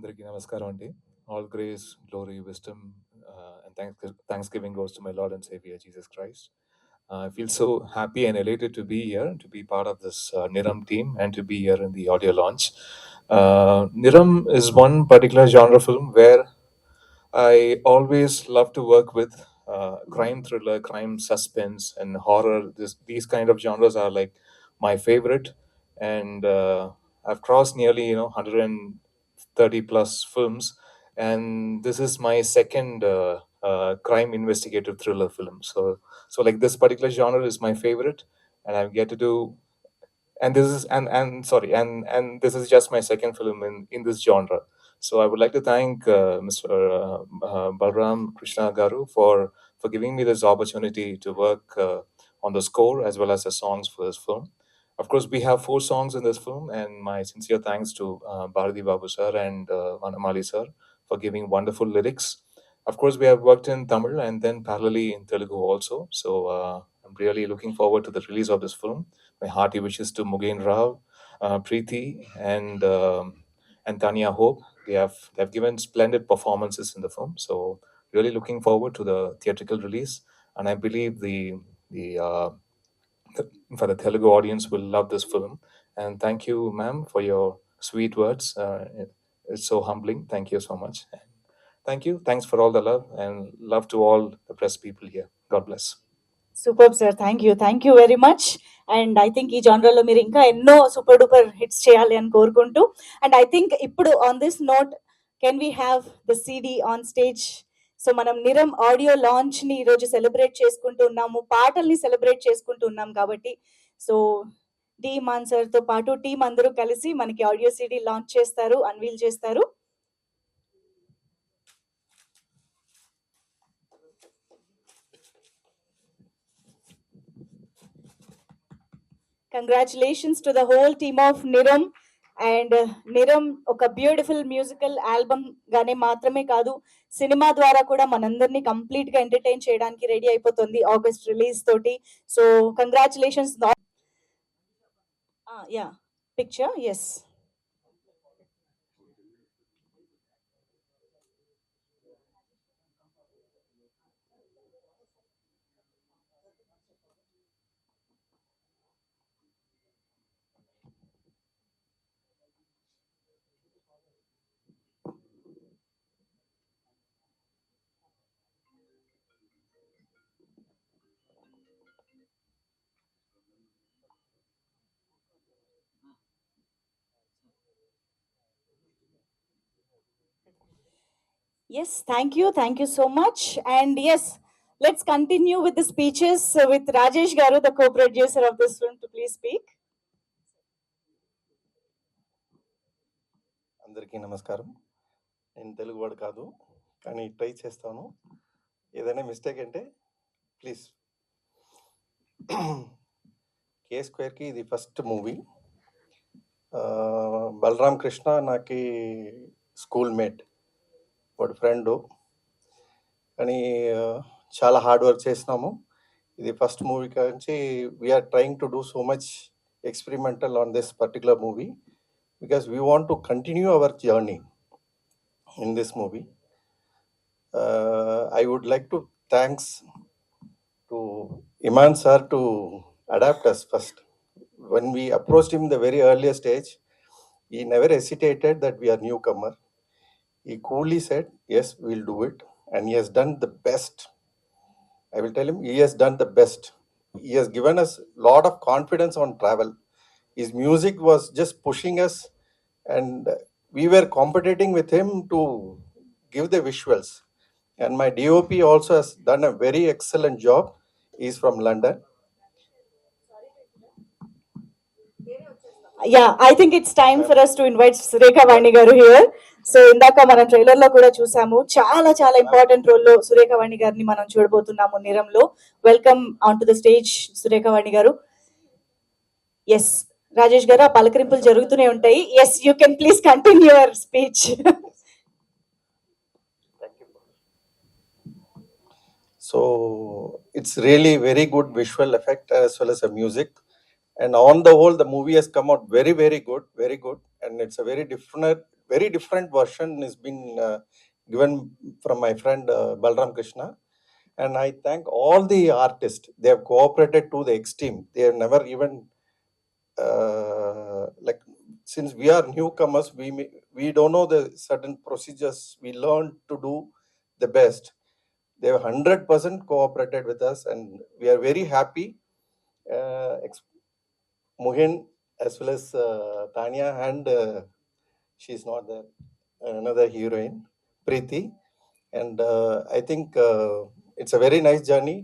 Andariki namaskaram andi. All grace, glory, wisdom, and thanksgiving goes to my Lord and Savior Jesus Christ. I feel so happy and elated to be here, to be part of this Niram team, and to be here in the audio launch. Niram is one particular genre film where I always love to work with crime thriller, crime suspense, and horror. These kind of genres are like my favorite, and I've crossed nearly 130 plus films, and this is my second crime investigative thriller film. So like this particular genre is my favorite, and I get to do. And this is and sorry and this is just my second film in this genre. So I would like to thank Mr. Balram Krishna Garu for giving me this opportunity to work on the score as well as the songs for this film. Of course, we have 4 songs in this film, and my sincere thanks to Bharati Babu sir and Vanamali sir for giving wonderful lyrics. Of course, we have worked in Tamil and then parallelly in Telugu also. So I'm really looking forward to the release of this film. My hearty wishes to Mugen Rao, Preeti, and Tanya Hope. They have given splendid performances in the film. So really looking forward to the theatrical release, and I believe the for the Telugu audience will love this film. And thank you, ma'am, for your sweet words. It's so humbling. Thank you so much. Thank you. Thanks for all the love, and love to all the press people here. God bless. Super sir, thank you very much. And I think ఈ జానరాలో మీరు ఇంకా ఎన్నో super duper hits చేయాలి అని కోరుకుంటూ, and I think ఇప్పుడు on this note can we have the CD on stage. So మనం నిరం ఆడియో లాంచ్ని ఈరోజు సెలబ్రేట్ చేసుకుంటూ ఉన్నాము, పాటల్ని సెలబ్రేట్ చేసుకుంటూ ఉన్నాం కాబట్టి. సో డి మాన్ సార్తో పాటు టీం అందరూ కలిసి మనకి ఆడియో సిడి లాంచ్ చేస్తారు, అన్వీల్ చేస్తారు. Congratulations to the whole team of Niram. And Niram ఒక బ్యూటిఫుల్ మ్యూజికల్ ఆల్బమ్ గానే మాత్రమే కాదు, సినిమా ద్వారా కూడా మనందరినీ కంప్లీట్ గా ఎంటర్టైన్ చేయడానికి రెడీ అయిపోతుంది ఆగస్ట్ రిలీజ్ తోటి. So congratulations. Yeah picture, yes. Yes, thank you so much. And yes, let's continue with the speeches with Rajesh Garu, the co-producer of this film, to please speak. అందరికీ నమస్కారం. నేను తెలుగు వాడు కాదు, కానీ try చేస్తాను. ఏదైనా mistake అంటే ప్లీజ్. కే స్క్వేర్కి ఇది ఫస్ట్ మూవీ. బలరామ్ కృష్ణ నాకు స్కూల్ మేట్, వాడు ఫ్రెండు, కానీ చాలా హార్డ్ వర్క్ చేసినాము. ఇది ఫస్ట్ మూవీ నుంచి we are trying to do so much experimental on this particular movie because we want to continue our journey in this movie. I would like to thanks to Iman sir to adapt us first. When we approached him the very earliest stage, he never hesitated that we are newcomer. He coolly said, yes, we'll do it. And he has done the best. I will tell him, he has done the best. He has given us a lot of confidence on travel. His music was just pushing us, and we were competing with him to give the visuals. And my DOP also has done a very excellent job. He's from London. Yeah, I think it's time for us to invite Surekha Vani garu here. So ఇందాక మనం trailer లో కూడా చూసాము, చాలా చాలా important role లో సురేఖ వాణి గారిని మనం చూడబోతున్నాము నిరంలో. Welcome on to the stage Surekha Vani garu. Yes Rajesh garu, ఆ పలకరింపులు జరుగుతూనే ఉంటాయి. Yes, you can please continue your speech. So it's really very good visual effect as well as the music. And on the whole, the movie has come out very, very good, and it's a very very different version is been given from my friend Balram Krishna. And I thank all the artists. They have cooperated to the extreme. They have never even like, since we are newcomers, we don't know the certain procedures. We learn to do the best. They have 100% cooperated with us, and we are very happy. Muhin as well as Tanya, and she's not there, another heroine, Preeti. And I think it's a very nice journey.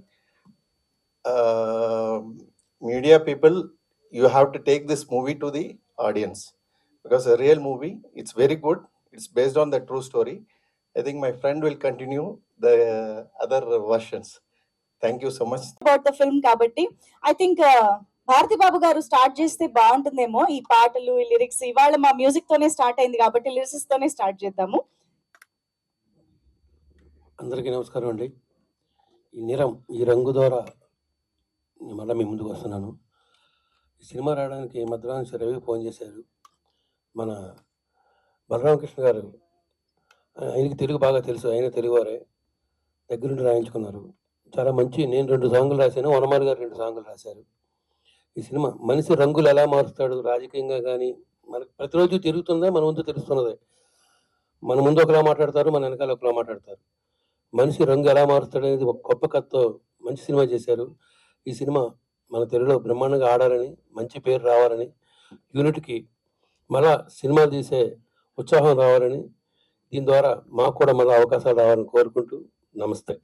Media people, you have to take this movie to the audience, because a real movie, it's very good. It's based on the true story. I think my friend will continue the other versions. Thank you so much. About the film కాబట్టి I think Bharati బాబు గారు start చేస్తే బాగుంటుందేమో ఈ పాటలు ఈ lyrics. ఇవాళ మా music తోనే స్టార్ట్ అయింది కాబట్టి లిరిక్స్ తోనే స్టార్ట్ చేద్దాము. అందరికీ నమస్కారం అండి. ఈ నిరం ఈ రంగు ద్వారా మళ్ళీ మీ ముందుకు వస్తున్నాను. ఈ సినిమా రావడానికి మద్రాసు రవి ఫోన్ చేశారు. మన బలరామకృష్ణ గారు, ఆయనకి తెలుగు బాగా తెలుసు, ఆయన తెలుగువారే, దగ్గరుండి రాయించుకున్నారు. చాలా మంచి, నేను 2 సాంగులు రాశాను, వనమాలి గారు 2 సాంగులు రాశారు. ఈ సినిమా మనిషి రంగులు ఎలా మారుస్తాడు రాజకీయంగా కానీ, మనకు ప్రతిరోజు తిరుగుతుందా, మన ముందు తెలుస్తున్నదే. మన ముందు ఒకలా మాట్లాడతారు, మన వెనకాల ఒకలా మాట్లాడతారు. మనిషి రంగు ఎలా మారుస్తాడు అనేది ఒక గొప్ప కథతో మంచి సినిమా చేశారు. ఈ సినిమా మన తెలుగులో బ్రహ్మాండంగా ఆడాలని, మంచి పేరు రావాలని, యూనిట్కి మళ్ళా సినిమాలు తీసే ఉత్సాహం రావాలని, దీని ద్వారా మాకు కూడా మళ్ళీ అవకాశాలు రావాలని కోరుకుంటూ నమస్తే.